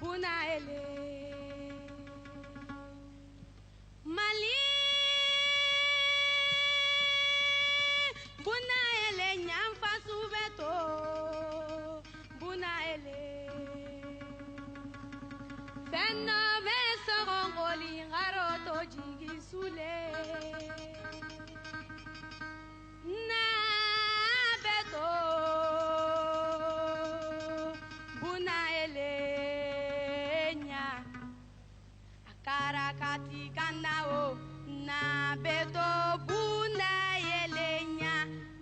Bunaele Mali Bunaele Nyamfa Subeto Bunaele Fenna Vesongoli Garoto Jigi Sule Na Beto Bunaele Karakati kanao na beto buna yelenya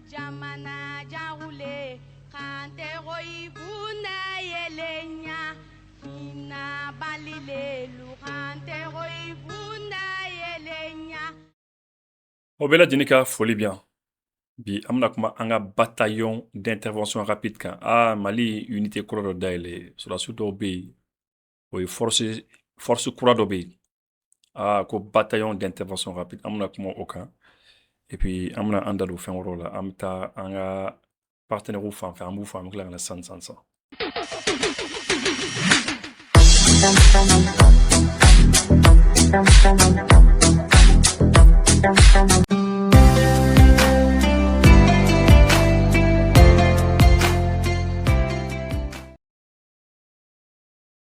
jamana jaule kante roi buna yelenya fina balile lu kante roi buna yelenya. Obela Jenika folie bien. Bi amna kuma anga bataillon d'intervention rapide kan Mali unité kura daile sur la suite obé oui force kura d'obé ko bataillon d'intervention rapide amna kuma aucun et puis amna andalo fin rôle amta anga partenaire ou fan faire mou fan clair na san.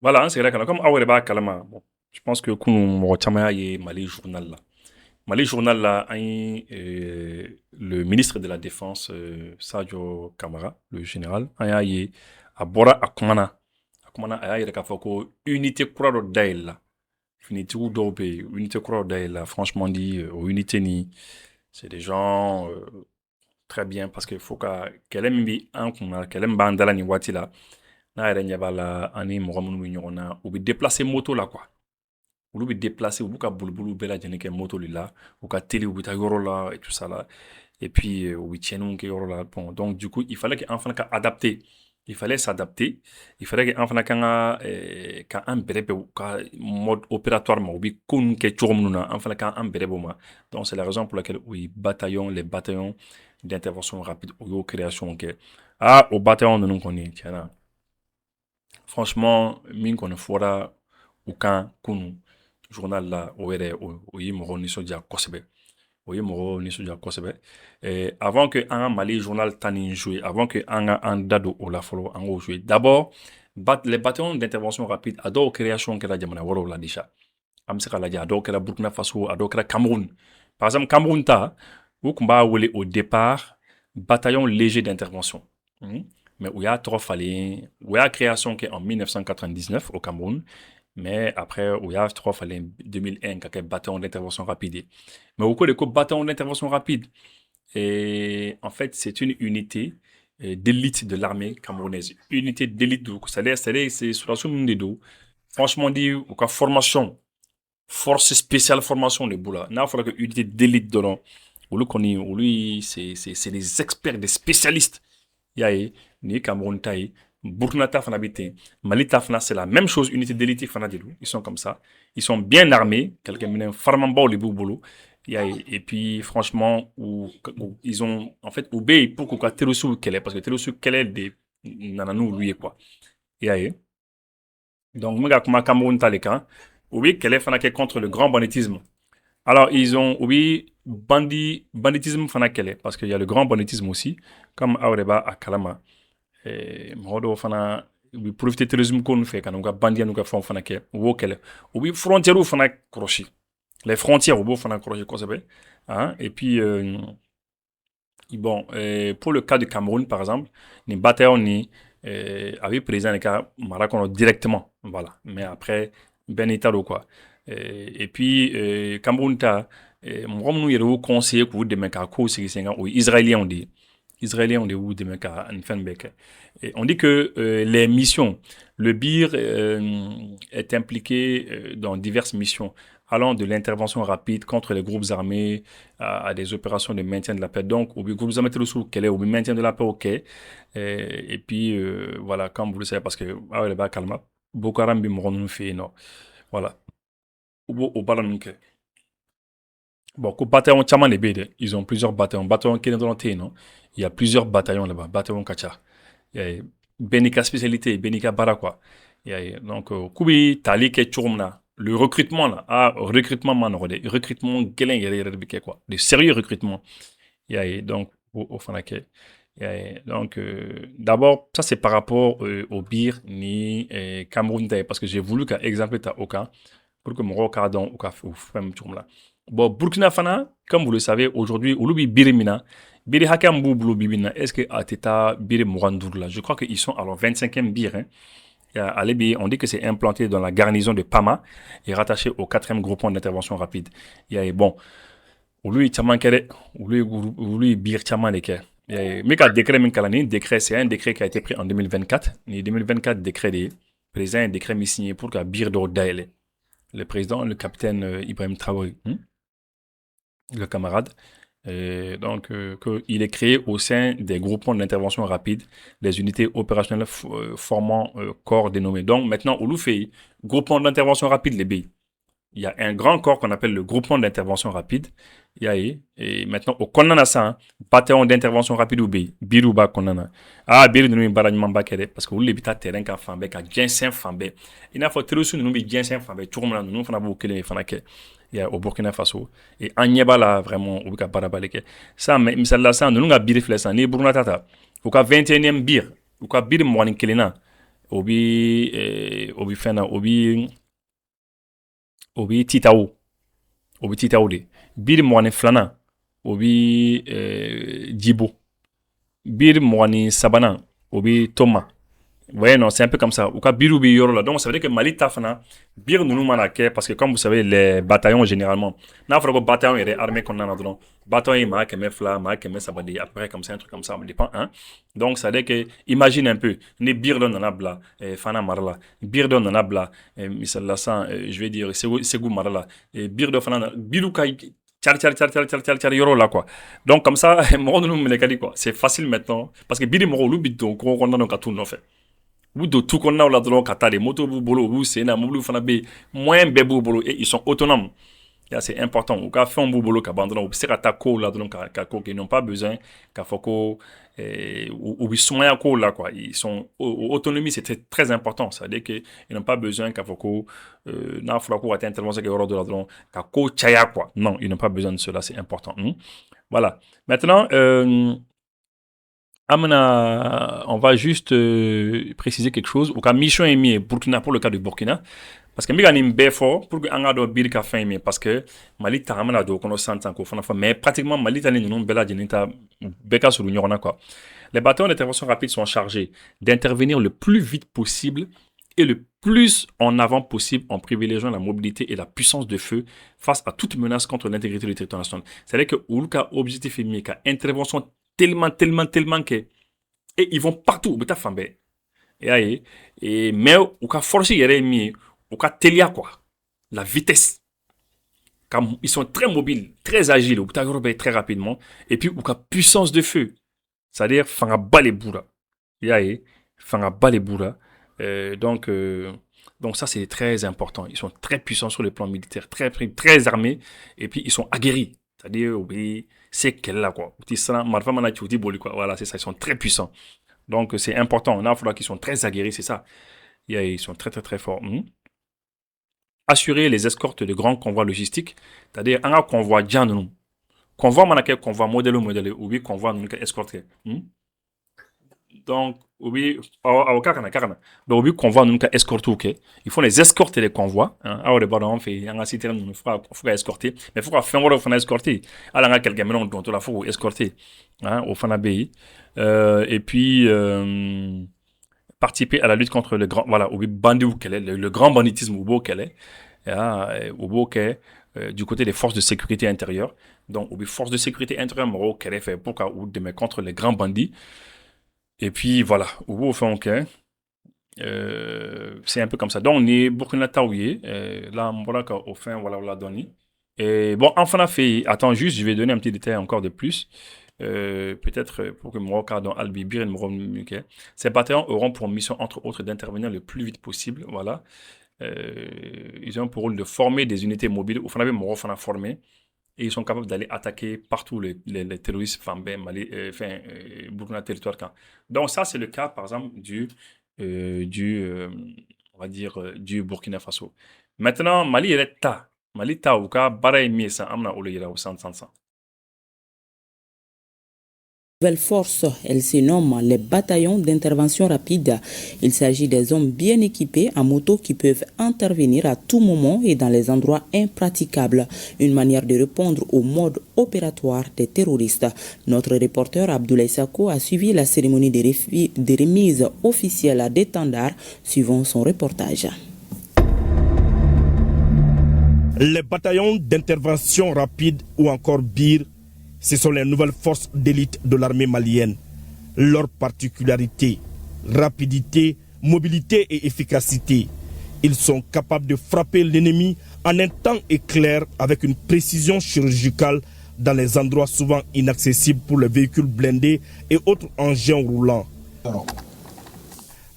Voilà, c'est vrai que comme Aouereba Kalama, bon, je pense que Mali Journal là. Mali Journal là, le ministre de la Défense, Sadio Kamara, le général, a Bora Akumana, a yere k'a fɔ ko unité kura dɔ dayɛlɛ la finitigiw dɔw bɛ yen unité kura dɔ dayɛlɛ la franchement dit o unité ni c'est des gens très bien parce que faut ka kɛlɛ min bɛ an kunna kɛlɛ min b'an dala nin waati la n'a yɛrɛ ɲɛ b'a la ani mɔgɔ minnu bɛ ɲɔgɔn na u bɛ déplacer moto la quoi olu bɛ déplacer olu ka boliboliw bɛɛ lajɛlen kɛ moto de la u ka teli u bɛ taa yɔrɔ la et tout ça là et puis u bɛ tiɲɛniw kɛ yɔrɔ la bon donc du coup il fallait que an fana ka adapter. Il fallait s'adapter. Il fallait qu'en fin quand mode opératoire ma ou bi kun ke choromuna en fin quand un donc c'est la raison pour laquelle oui les bataillons d'intervention rapide ou création que au bataillon de nous connaît tiens franchement min qu'on fora ou quand kunu journal là au yi mo ni soja kosebe oui, moro ni soja kosebe. Avant que un Mali journal tani joué, avant que un dado o la follow en joué. D'abord, les bataillons d'intervention rapide, ado création que la jamana woro la déjà. Amseka la ado que la Burkina Faso, ado que la Cameroun. Par exemple, Cameroun ta, ou kumba wole au départ bataillon léger d'intervention. Mais où y a trop fallu, où y a création qui en 1999 au Cameroun. Mais après, il y a trois fois 2001, quand il y a bataillon d'intervention rapide. Mais au cours de bataillon d'intervention rapide, et en fait, c'est une unité d'élite de l'armée camerounaise. Unité d'élite, c'est sur la somme de dos. Franchement, dit, au cas formation, force spéciale formation de Boula. N'a pas que unité d'élite de l'on. Lui, c'est des experts, des spécialistes. Yaye, ni Cameroun taille. Burkina Tafana Bité, Mali Tafana, c'est la même chose, unité d'élite Fanadilou. Ils sont comme ça. Ils sont bien armés. Quelqu'un m'a dit, Farmamba les boulot. Et puis, franchement, ils ont, en fait, obéi pour qu'on Télosu qu'elle est, parce que Télosu qu'elle est des nananou, lui, quoi. Donc, moi, comme Cameroun Taleka, oui, qu'elle est fanaké contre le grand banditisme. Alors, ils ont, oui, banditisme fanaké, parce qu'il y a le grand banditisme aussi, comme Aureba à Kalama. Mɔgɔ fana u bɛ profiter terrorisme ko nu fɛ ka n'u ka bandiya n'u ka fɛnw fana kɛ u b'o kɛlɛ u bɛ frontières fana kɔlɔsi les frontières u b'o fana kɔlɔsi kosɛbɛ et puis bon pour le cas du Cameroun par exemple ni bataillon ni avait président ka mara kɔnɔ directement voilà mais après bɛɛ n'i ta don quoi et puis Cameroun ta mɔgɔ minnu yɛrɛ y'u conseiller k'u dɛmɛ k'a kow sigi sen kan o ye israéliens de ye. Israéliens ont des ou des mecs à on dit que les missions, le BIR est impliqué dans diverses missions allant de l'intervention rapide contre les groupes armés à des opérations de maintien de la paix. Donc, au groupe armé quel est au maintien de la paix, ok. Et puis voilà, comme vous le savez, parce que le bas calme, Boko Haram bimron fait non. Voilà. Au ballon bon, bataillon Tchaman les BD, ils ont plusieurs bataillons. Bataillon qui est dans le non. Il y a plusieurs bataillons là-bas, bataillon Kacha. Il y a Benika spécialité, Benika Bara quoi. Donc kubi tali ke churumna le recrutement là recrutement manorde recrutement gelen yere bike quoi de sérieux recrutement donc au fanake donc d'abord ça c'est par rapport au bir ni Cameroun parce que j'ai voulu qu'un exemple ta oka pour que mon cas dans au café ou femme churumla bon Burkina Fana comme vous le savez aujourd'hui ulubi birimina biri hakam bubulu bibina est-ce que ateta biri murandour là je crois qu'ils sont alors 25e bir hein. À Libye, on dit que c'est implanté dans la garnison de Pama et rattaché au 4e groupement d'intervention rapide. Bon, lui, bir chaman mais quand décret décret c'est un décret qui a été pris en 2024. En 2024 décret des président un décret mis signé pour que bir do daile. Le président, le capitaine Ibrahim Traoré, le camarade. Donc, il est créé au sein des groupements d'intervention rapide, des unités opérationnelles formant corps dénommés. Donc, maintenant, au Loufei, groupement d'intervention rapide, les billes. Il y a un grand corps qu'on appelle le groupement d'intervention rapide. Et maintenant, au Konanasa, bataillon d'intervention rapide ou B, Biruba Konana. Ah, Biru nous baranyman bakere, parce que vous l'habitez terrain ka fambe, ka gensen fambe. Il n'a pas trop nous bi gensen fambe, tout le monde nous fana bu kele fana ke. Au Burkina Faso. Et en yeba là, vraiment, au Buka Barabaleke. Ça, mais, misala ça, nous nga bir flesa, ni Buruna Tata. Au ka 21e bir, au ka bir mwani kelena. Obi fena, obi titao de bir mwani flana obi jibo bir mwani sabana obi toma. Ouais, non, c'est un peu comme ça. Ou ka biru bi yoro là. Donc, ça veut dire que Mali tafana, bir nous manake, parce que comme vous savez, les bataillons généralement, n'a pas de bataillon et armée qu'on a dans bataillon, ma keme fla, ma keme sabadi, après comme ça, un truc comme ça, on dépend, hein. Donc, ça veut dire que, imagine un peu, ne bir don nanabla, fana marla, bir don nanabla, misalla san, je vais dire, segou marla, bir don fana, biru kai, tchar yoro là quoi. Donc comme ça, c'est facile maintenant parce que biri moro lu bidon ko on a tout en fait. Ou de tout qu'on a là dans kata les motos bolo ou c'est na mobile fana be moins bébou bolo et ils sont autonomes. Là c'est important. Ou ka fait un bolo ka bandona ou c'est kata ko là dans ka ko qui n'ont pas besoin ka foko ou ils sont là quoi. Ils sont autonomie c'est très important, ça veut dire que ils n'ont pas besoin ka foko na fura ko atteindre intervention que hors de là dans ka ko chaya quoi. Non, ils n'ont pas besoin de cela, c'est important. Voilà. Maintenant on va juste préciser quelque chose. Au cas mission est Burkina pour le cas de Burkina. Parce que Migani Befort pour que Anga do bir ka fin parce que Mali ta amana do kono santan ko fana mais pratiquement Mali ta ni non bela jenita beka sur l'union quoi. Les bataillons d'intervention rapide sont chargés d'intervenir le plus vite possible et le plus en avant possible en privilégiant la mobilité et la puissance de feu face à toute menace contre l'intégrité du territoire national. C'est-à-dire que ou le cas objectif est mis intervention tellement que et ils vont partout beta fambe et mais ou ka force yere mi ou ka telia quoi la vitesse comme ils sont très mobiles très agiles ou beta très rapidement et puis ou ka puissance de feu c'est-à-dire fanga baleboura fanga baleboura donc ça c'est très important, ils sont très puissants sur le plan militaire, très armés et puis ils sont aguerris, c'est-à-dire c'est qu'elle là quoi. Voilà, c'est ça, ils sont très puissants. Donc c'est important. On a falloir qu'ils sont très aguerris, c'est ça. Ils sont très forts. Assurer les escortes de grands convois logistiques, c'est-à-dire un convoi déjà nous. Convoi manake convoi modèle ou bien convoi nous escorter. Donc oui, au carana. Donc oui, convoi nous escorter OK. Il faut les escorter les convois. Alors les bordons fait un cité nous faut escorter, mais faut faire on faut escorter. Alors quelqu'un mais on la faut escorter. Au Fanabi. Et puis participer à la lutte contre le grand le grand banditisme ou beau qu'elle est ou beau du côté des forces de sécurité intérieure. Donc aux forces de sécurité intérieure moro qu'elle fait pour ou de mettre contre les grands bandits. Et puis voilà, au beau fait OK. C'est un peu comme ça. Donc on est Burkina Taouye là voilà au fin voilà on l'a donné. Et bon enfin on a fait attends juste je vais donner un petit détail encore de plus. Peut-être pour que Moroka dans Albibir et Moroka. Ces bataillons auront pour mission, entre autres, d'intervenir le plus vite possible. Voilà. Ils ont pour rôle de former des unités mobiles. Au Fanabe Morok a formé. Et ils sont capables d'aller attaquer partout les terroristes Fambé, Mali, Burkina territoire. Donc ça, c'est le cas, par exemple, on va dire, du Burkina Faso. Maintenant, Mali est ta. Mali ta ou ka bara est mieux ça, amna ou le yira ou sans. Nouvelle force, elle se nomme les bataillons d'intervention rapide. Il s'agit des hommes bien équipés en moto qui peuvent intervenir à tout moment et dans les endroits impraticables. Une manière de répondre au mode opératoire des terroristes. Notre reporter Abdoulaye Sako a suivi la cérémonie de remise officielle d'étendards, suivant son reportage. Les bataillons d'intervention rapide ou encore BIR, ce sont les nouvelles forces d'élite de l'armée malienne. Leur particularité, rapidité, mobilité et efficacité. Ils sont capables de frapper l'ennemi en un temps éclair avec une précision chirurgicale dans les endroits souvent inaccessibles pour les véhicules blindés et autres engins roulants.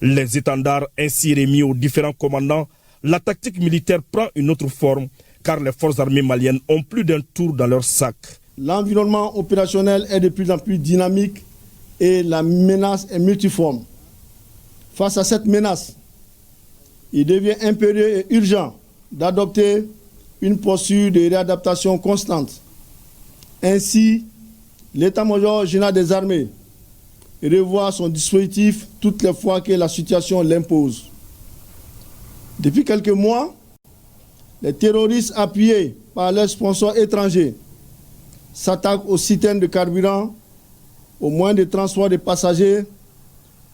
Les étendards ainsi remis aux différents commandants, la tactique militaire prend une autre forme car les forces armées maliennes ont plus d'un tour dans leur sac. L'environnement opérationnel est de plus en plus dynamique et la menace est multiforme. Face à cette menace, il devient impérieux et urgent d'adopter une posture de réadaptation constante. Ainsi, l'état-major général des armées revoit son dispositif toutes les fois que la situation l'impose. Depuis quelques mois, les terroristes appuyés par leurs sponsors étrangers s'attaquent aux citernes de carburant, aux moyens de transport de passagers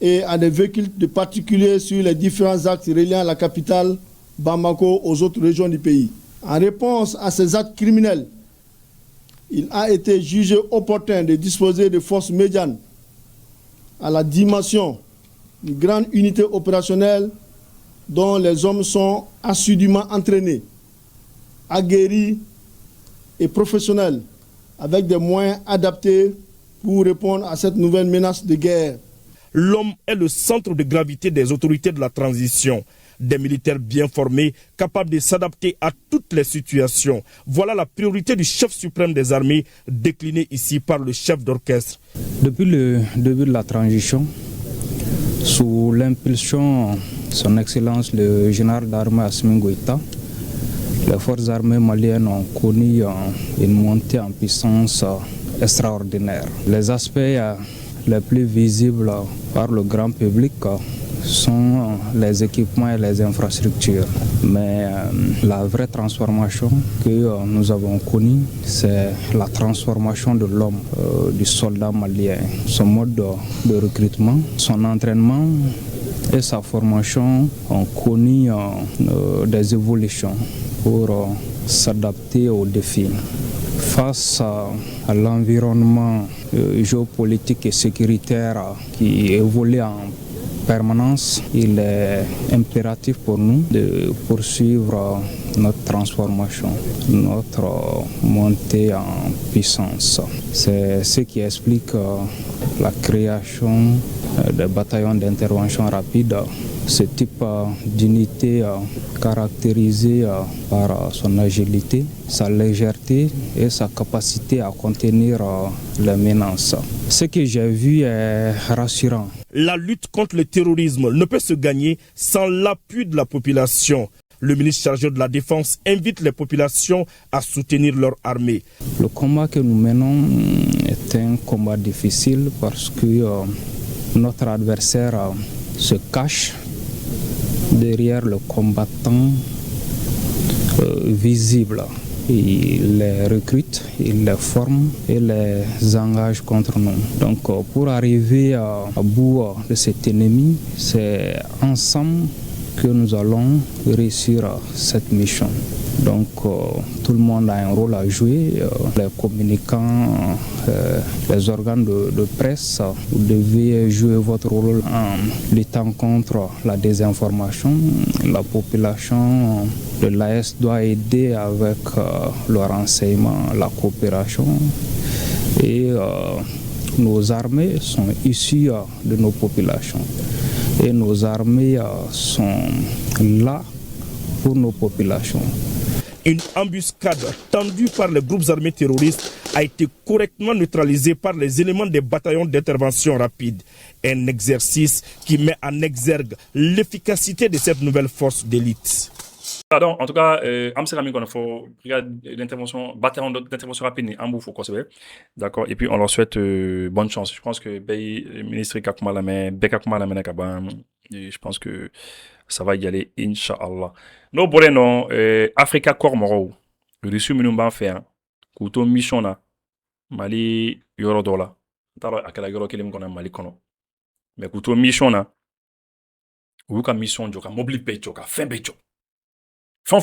et à des véhicules de particuliers sur les différents axes reliant la capitale Bamako aux autres régions du pays. En réponse à ces actes criminels, il a été jugé opportun de disposer de forces médianes à la dimension d'une grande unité opérationnelle dont les hommes sont assidûment entraînés, aguerris et professionnels, avec des moyens adaptés pour répondre à cette nouvelle menace de guerre. L'homme est le centre de gravité des autorités de la transition. Des militaires bien formés, capables de s'adapter à toutes les situations. Voilà la priorité du chef suprême des armées, déclinée ici par le chef d'orchestre. Depuis le début de la transition, sous l'impulsion de son Excellence le général d'armée Assimi Goïta, les forces armées maliennes ont connu une montée en puissance extraordinaire. Les aspects les plus visibles par le grand public sont les équipements et les infrastructures. Mais la vraie transformation que nous avons connue, c'est la transformation de l'homme, du soldat malien. Son mode de recrutement, son entraînement et sa formation ont connu des évolutions pour s'adapter aux défis. Face à l'environnement géopolitique et sécuritaire qui évolue en permanence, il est impératif pour nous de poursuivre notre transformation, notre montée en puissance. C'est ce qui explique la création des bataillons d'intervention rapide. Ce type d'unité caractérisée par son agilité, sa légèreté et sa capacité à contenir les menaces. Ce que j'ai vu est rassurant. La lutte contre le terrorisme ne peut se gagner sans l'appui de la population. Le ministre chargé de la Défense invite les populations à soutenir leur armée. Le combat que nous menons est un combat difficile parce que notre adversaire se cache derrière le combattant visible. Il les recrute, il les forme et les engage contre nous. Donc pour arriver à bout de cet ennemi, c'est ensemble que nous allons réussir cette mission. Donc tout le monde a un rôle à jouer, les communicants, les organes de presse, vous devez jouer votre rôle en luttant contre la désinformation. La population de l'AS doit aider avec le renseignement, la coopération et nos armées sont issues de nos populations et nos armées sont là pour nos populations. Une embuscade tendue par les groupes armés terroristes a été correctement neutralisée par les éléments des bataillons d'intervention rapide. Un exercice qui met en exergue l'efficacité de cette nouvelle force d'élite. Donc, en tout cas, il faut regarder l'intervention, bataillon d'intervention rapide, en faut d'accord. Et puis, on leur souhaite bonne chance. Je pense que le ministre Kakuma Beka Kuma je pense que ça va y aller, Inch'Allah. No, non, Africa Kormoro, le dessus, nous va faire, couteau mission là, Mali, Yoro Dola. Taro, à quel yoro qu'il me Mali kono. Mais couteau mission là, ou ka mission, joka, mobile pay, joka, fin bejo. Vous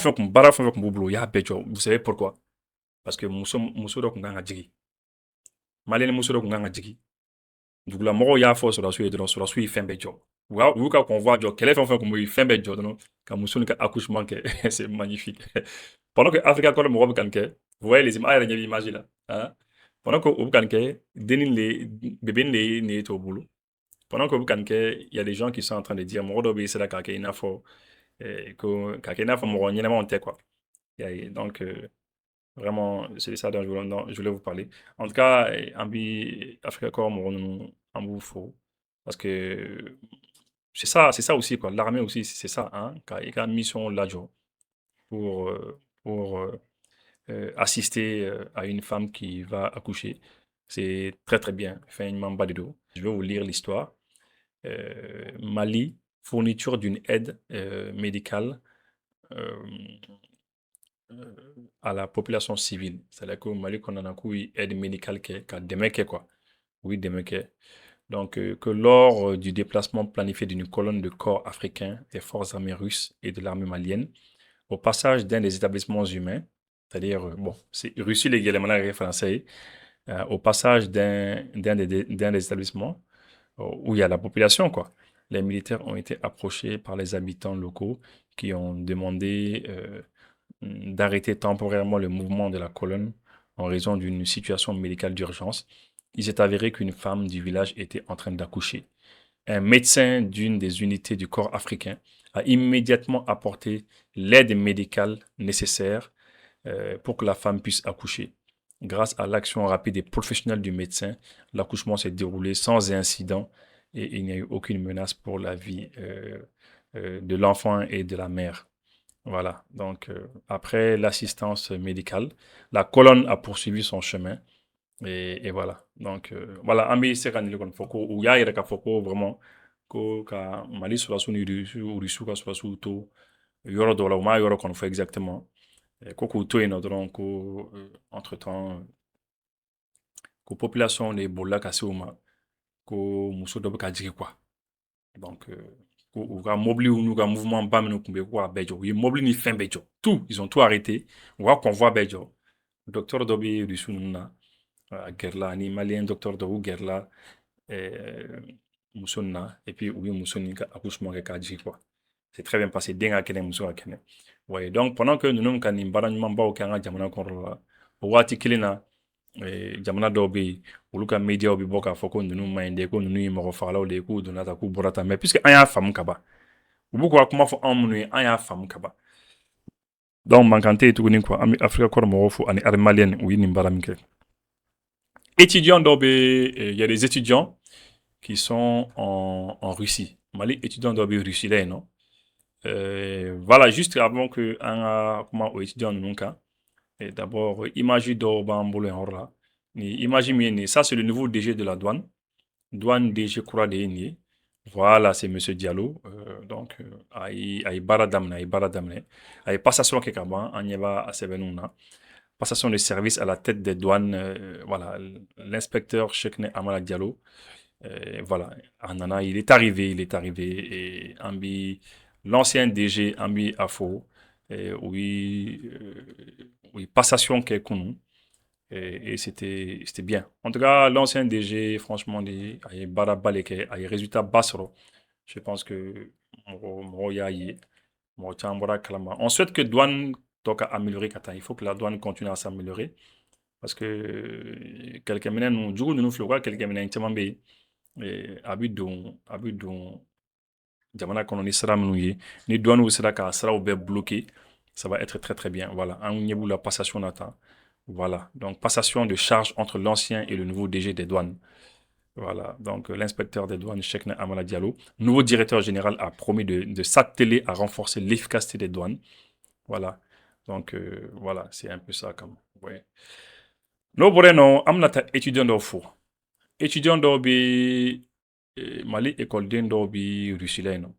savez pourquoi? Parce que muso dɔ kun kan ka jigi maliyɛn muso dɔ kun kan ka jigi dugulamɔgɔw y'a fɔ sɔrɔdasiw ye dɔrɔn sɔrɔdasiw ye fɛn bɛɛ jɔ u y'u ka convoi jɔ kɛlɛ fɛn o fɛn kun bɛ yen fɛn bɛɛ jɔ dɔrɔn ka muso ni ka accouchement kɛ c'est magnifique pendant que Africa kɔnɔ mɔgɔ bɛ ka nin kɛ vous voyez les images a yɛrɛ ɲɛ bɛ image la hein? Pendant que o bɛ ka nin kɛ denni de bébé de ne t'o bolo pendant que o bɛ ka nin kɛ il y a des gens qui sont en train de dire mɔgɔ dɔ bɛ sera k'a kɛ i n'a fɔ k'a kɛ i n'a fɔ mɔgɔ ɲɛnamaw tɛ quoi donc vraiment, c'est ça dont je voulais vous parler. En tout cas, Ambi Africa Corps, en vous faut. Parce que c'est ça aussi, quoi. L'armée aussi, c'est ça, hein. Il y a une mission là, pour assister à une femme qui va accoucher. C'est très, très bien. Je vais vous lire l'histoire. Mali, fourniture d'une aide médicale à la population civile. C'est-à-dire que Mali qu'on a une aide médicale qui est quoi. Oui, donc que lors du déplacement planifié d'une colonne de corps africains des forces armées russes et de l'armée malienne, au passage d'un des établissements humains, c'est-à-dire, bon, c'est Russie légalement français, au passage d'un des établissements où il y a la population, quoi. Les militaires ont été approchés par les habitants locaux qui ont demandé d'arrêter temporairement le mouvement de la colonne en raison d'une situation médicale d'urgence. Il s'est avéré qu'une femme du village était en train d'accoucher. Un médecin d'une des unités du corps africain a immédiatement apporté l'aide médicale nécessaire pour que la femme puisse accoucher. Grâce à l'action rapide et professionnelle du médecin, l'accouchement s'est déroulé sans incident et il n'y a eu aucune menace pour la vie de l'enfant et de la mère. Voilà, donc après l'assistance médicale, la colonne a poursuivi son chemin et voilà. Donc voilà, Ambi Serani le Foko, ou ya yere ka Foko vraiment, ko ka Mali sur la sunu ou Risuka sur la suto, yoro dola ou ma yoro qu'on fait exactement. Koko to eno donc entre temps, ko population de Bola Kaseuma, ko muso dobe ka jigi quoi. Donc ou ka mobile ou ka mouvement bam no kumbe quoi bejo yi mobile ni fin bejo tout ils ont tout arrêté ou ka convoi bejo docteur dobi du sunna gerla ni malien docteur do gerla musonna et puis oui musonni ka accouchement ka ji quoi c'est très bien passé denga kene muso kene ouais donc pendant que nous kan ni barannement ba o kan jamana ko la o wati kilina jamana dɔw bɛ yen olu ka médiaw bɛ bɔ k'a fɔ ko ninnu ma ɲi dɛ ko ninnu ye mɔgɔ fagalaw de ye k'u donna ta k'u bɔra ta mais puisque an y'a faamu ka ban u b'u ka kuma fɔ anw minnu ye an y'a faamu ka ban donc mankan tɛ yen tuguni quoi an bɛ Africa kɔrɔ mɔgɔw fo ani armée malienne u ye nin baara min kɛ étudiants dɔw bɛ il y a des étudiants qui sont en Russie Mali étudiants dɔw bɛ Russie là non voilà juste avant que an ka kuma o étudiants ninnu kan et d'abord, imagine là. Imagine, ça c'est le nouveau DG de la douane. Douane DG Koura de Eni. Voilà, c'est Monsieur Diallo. Donc, aïe baradamne. Aïe passation kekaban, anyeba asebenuna. Passation de service à la tête des douanes. Voilà, l'inspecteur Chekne Amala Diallo. Voilà, Anana, il est arrivé et Ambi, l'ancien DG Ambi Afo. Oui, passation qui est connue et c'était bien. En tout cas, l'ancien DG, franchement, il y a des résultats basro. Je pense que on souhaite que douane toque améliorer. Il faut que la douane continue à s'améliorer parce que quelques minutes nous jouons nous flora quelques minutes abus dont jamana kono ni sera minu ye ni douane ou sera ka sera ou be bloqué Ça va être très très bien. Voilà, en niveau la passation d'attente. Voilà, donc passation de charge entre l'ancien et le nouveau DG des douanes. Voilà, donc l'inspecteur des douanes, Cheikhna Amala Diallo, nouveau directeur général, a promis de s'atteler à renforcer l'efficacité des douanes. Voilà, donc voilà, c'est un peu ça comme. Ouais. No non, amnata étudiant d'au four. Étudiant d'au bi Mali école d'au bi Russie là, non.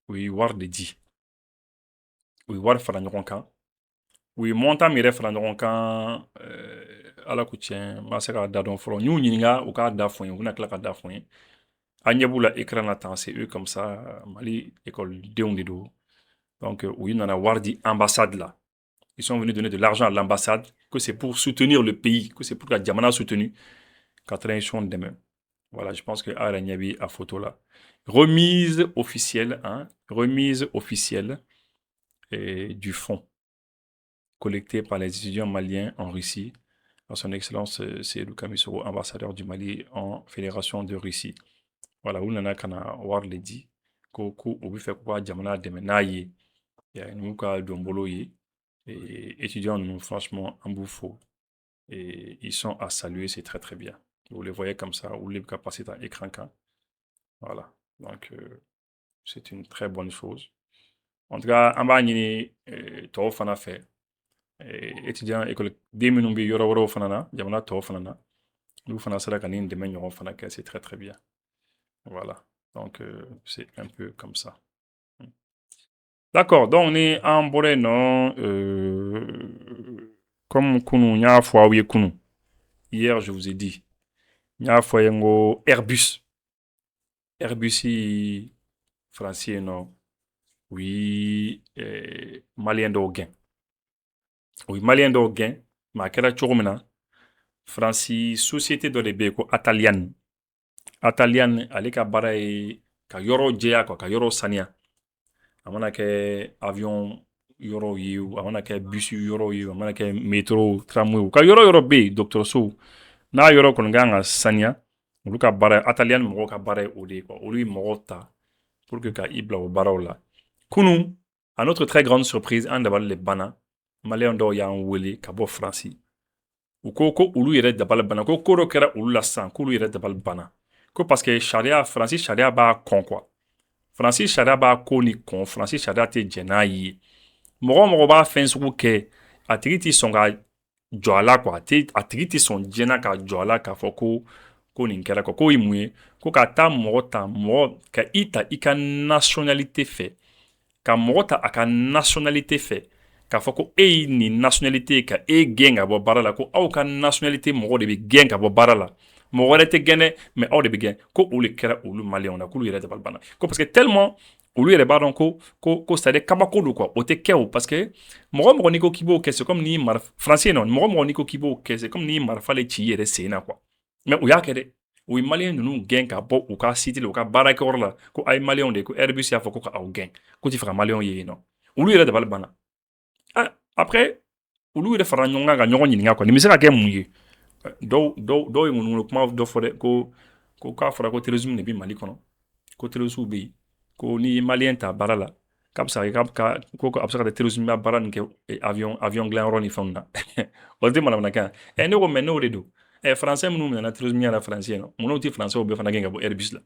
Oui, war de di. Oui, war fara ɲɔgɔn kan. Oui, montant mi yɛrɛ fara ɲɔgɔn kan ala ko tiɲɛ n ma se k'a da dɔn fɔlɔ n y'u ɲininka u k'a da fɔ n ye u bɛna tila ka da fɔ n ye an ɲɛ b'u la écran na tan c'est eux comme ça Mali écoledenw de don donc u yi nana wari di ambassade la ils sont venus donner de l'argent à l'ambassade que c'est pour soutenir le pays que c'est pour ka jamana soutenu ka transition dɛmɛ voilà je pense que a yɛrɛ ɲɛ bi a photo la remise officielle du fonds collecté par les étudiants maliens en Russie, par son excellence Seydou Kamisoro, ambassadeur du Mali en Fédération de Russie. Voilà, où nana kana war le di ko obi fait quoi jamana de menaye ya nous ka dombolo et étudiants nous franchement en bouffo et ils sont à saluer, c'est très très bien. Vous les voyez comme ça ou les capacités à écran quand. Voilà. Donc c'est une très bonne chose. En tout cas, en bas ni to fana fait étudiant école des minnu bi yɔrɔ wɛrɛw fana na jamana tɔw fana na n'u fana sera ka nin dɛmɛ ɲɔgɔn fana kɛ c'est très très bien voilà donc c'est un peu comme ça d'accord donc ni an bɔra yen nɔ comme kunu n y'a fɔ aw ye kunu hier je vous ai dit n y'a fɔ ye n ko Airbus faransi yen nɔ u yi maliyɛn dɔw gɛn oui, malien dɔw gɛn mais a kɛra cogo min na faransi société dɔ de bɛ yen ko Atalian ale ka baara ye ka yɔrɔ jɛya ka yɔrɔ saniya a mana kɛ avion yɔrɔw ye a mana kɛ bus yɔrɔw ye a mana kɛ métro tramway ka yɔrɔ bɛ yen dɔgɔtɔrɔso n'a yɔrɔ kɔni kan ka saniya olu ka baara Atalian mɔgɔw ka baara ye o de ye quoi olu ye mɔgɔw ta pour que ka i bila o baaraw la kunu à notre très grande surprise an dabali le banna maliyɛn dɔw y'an wele ka bɔ faransi u ko olu yɛrɛ dabali banna ko dɔ kɛra olu la sisan k'olu yɛrɛ dabali banna ko parce que faransi sariya b'a kɔn quoi faransi sariya b'a ko ni kɔn faransi sariya tɛ jɛn n'a ye mɔgɔ b'a fɛn sugu kɛ a tigi tɛ sɔn ka jɔ a la quoi a tigi tɛ sɔn diɲɛna ka jɔ a la k'a fɔ ko nin kɛra quoi ko ye mun ye ko ka taa mɔgɔ ta ka i ta i ka nationalité fɛ ka mɔgɔ ta a ka nationalité fɛ k'a fɔ ko e ye nin nationalité ka e gɛn ka bɔ baara la ko aw ka nationalité mɔgɔ de bɛ gɛn ka bɔ baara la mɔgɔ wɛrɛ tɛ gɛn dɛ mais aw de bɛ gɛn ko olu kɛra olu maliyɛnw na k'olu yɛrɛ dabali banna ko parce que tellement olu yɛrɛ b'a dɔn ko c'est à dire kabako don quoi o tɛ kɛ o parce que mɔgɔ n'i ko k'i b'o kɛ c'est comme n'i français non mɔgɔ n'i ko k'i b'o kɛ c'est comme n'i marifa le ci i yɛrɛ sen na quoi mais u y'a kɛ dɛ u ye maliyɛn ninnu gɛn ka bɔ u ka site la u ka baarakɛyɔrɔ la ko a ye maliyɛnw de ko Airbus y'a fɔ ko ka aw gɛn ko tɛ fɛ ka maliyɛnw ye yen nɔ olu yɛrɛ dabali banna après olu yɛrɛ fara ɲɔgɔn kan ka ɲɔgɔn ɲininka quoi nin bɛ se ka kɛ mun ye dɔw ye munumunu kuma dɔ fɔ dɛ ko k'a fɔra ko terrorisme de bɛ Mali kɔnɔ ko terroristes bɛ yen ko ni maliyɛn ta baara la k'a bɛ se ka kɛ terrorisme bɛ baara nin kɛ avion dilanyɔrɔ ni fɛnw na o tɛ manamanakan ye ne ko mais n'o de don français minnu nana terrorisme yɛrɛ faransi nɔ munnu tɛ français bɛɛ fana gɛn ka bɔ Airbus la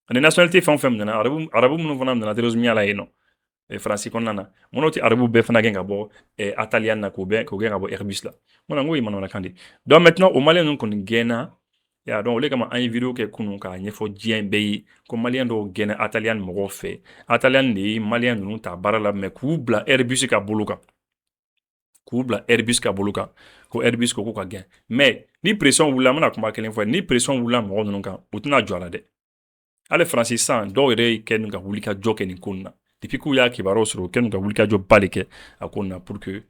ani nationalité fɛn o fɛn nana arabu minnu fana nana terrorisme la yen nɔ faransi kɔnɔna na munnu tɛ arabu bɛɛ fana gɛn ka bɔ Atalian na k'o gɛn ka bɔ Airbus la mun ko ye manamanakan de donc maintenant o maliyɛn ninnu kɔni gɛnna ya donc olu kama an ye vidéo kɛ kunun k'a ɲɛfɔ diɲɛ bɛɛ ye ko maliyɛn dɔw gɛnna Atalian mɔgɔw fɛ Atalian de ye maliyɛn ninnu ta baara la mais k'u bila Airbus ka bolo kan ko Airbus ko ka gɛn mais ni pression wulila an bɛna kuma kelen fɔ ni pression wulila mɔgɔ ninnu kan u tɛna jɔ a la dɛ hali faransi sisan dɔw yɛrɛ kɛ ka wuli ka jɔ kɛ nin ko in na depuis k'u y'a kibaruyaw sɔrɔ u kɛlen ka wuli ka jɔ ba de kɛ a ko in na pour que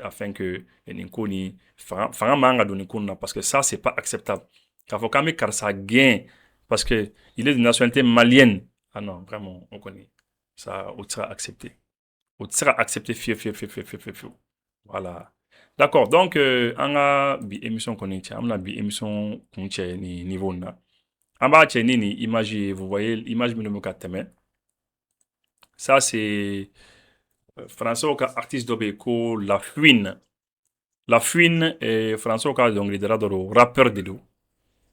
afin que nin ko ni fanga man ka don nin ko in na parce que ça c'est pas acceptable k'a fɔ k'an bɛ karisa gɛn parce que il est de nationalité malienne ah non vraiment o kɔni ça o tɛ se ka accepter fiyewu voilà d'accord donc an ka bi émission kɔni cɛ an bɛna bi émission kun cɛ ni niveau in na an b'a cɛ ni nin image ye vous voyez image minnu bɛ ka tɛmɛ ça c'est français ka artiste dɔ bɛ yen ko La Fouine. La Fouine français ka dɔnkilidala dɔ don, rappeur de don.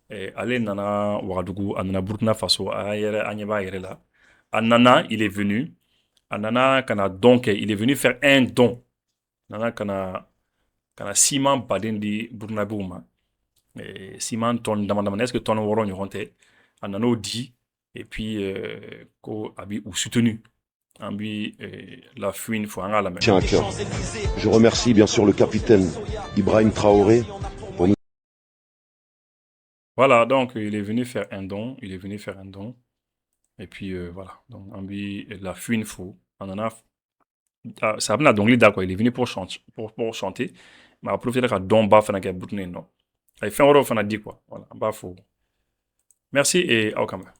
Ale nana Ouagadougou, a nana Burkina Faso, a ɲɛ b'a yɛrɛ la. A nana, il est venu. A nana kana don kɛ, il est venu faire un don. Nana kana ciment baden di Burkinabéw ma. Ciment tonne dama est-ce que tonne wɔɔrɔ ɲɔgɔn tɛ? A nan'o di, et puis ko a bi u soutenu. La Fouine, faut un la Tiens à cœur. Je remercie bien sûr le capitaine Ibrahim Traoré pour nous. Voilà, donc il est venu faire un don. Et puis voilà, donc La Fouine, faut on en a ça a donc il est venu pour chanter, mais après il a don bas faire un bouton non. Il fait un euro faire dit quoi. Voilà, bas faut. Merci et au camera.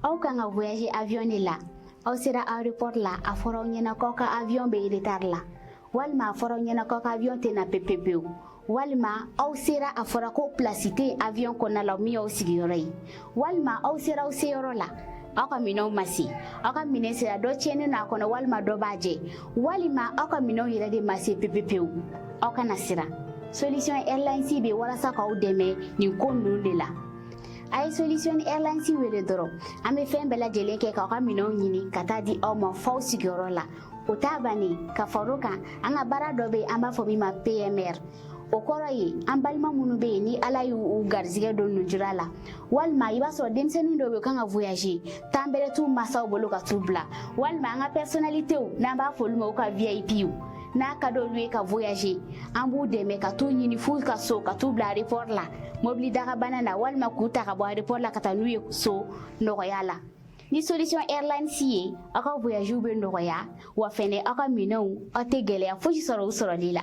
Au camera voyager avion là. Au sera aéroport là, a foro nyena koka avion be retard là. Walma foro nyena koka avion te na PPPU. Walma au sera a foro ko placité avion ko na la mi au sigirei. Walma au sera au seoro là. Aka mino masi. Aka mine sera do chene na kono walma do baje. Walima aka mino yira de masi PPPU. Aka nasira. Solution airline si be wala sa ka o deme ni konu de la. Ay solution airline si wele doro ame fen bela jele ke ka kamino nyini kata di o mo fo sigoro la o tabani ka faruka anga bara dobe amba fo ma PMR o koroyi ambalma munu be ni alayu u garzige do nujurala walma iba so demseni do be kanga voyager tambere tu masa bolo ka tubla walma anga personnalité o namba fo lumo ka VIP na ka do lui ka voyager ambu de me ka tu nyini fu ka so ka tubla report la mobili daga banana walma kuta ka bo aéroport la kata nuye so nogoyala ni solution airline si aka voyage be nogoya wa fene aka minon ategele a fuji soro lila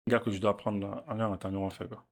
Gars que je dois prendre là, en attendant on fait quoi.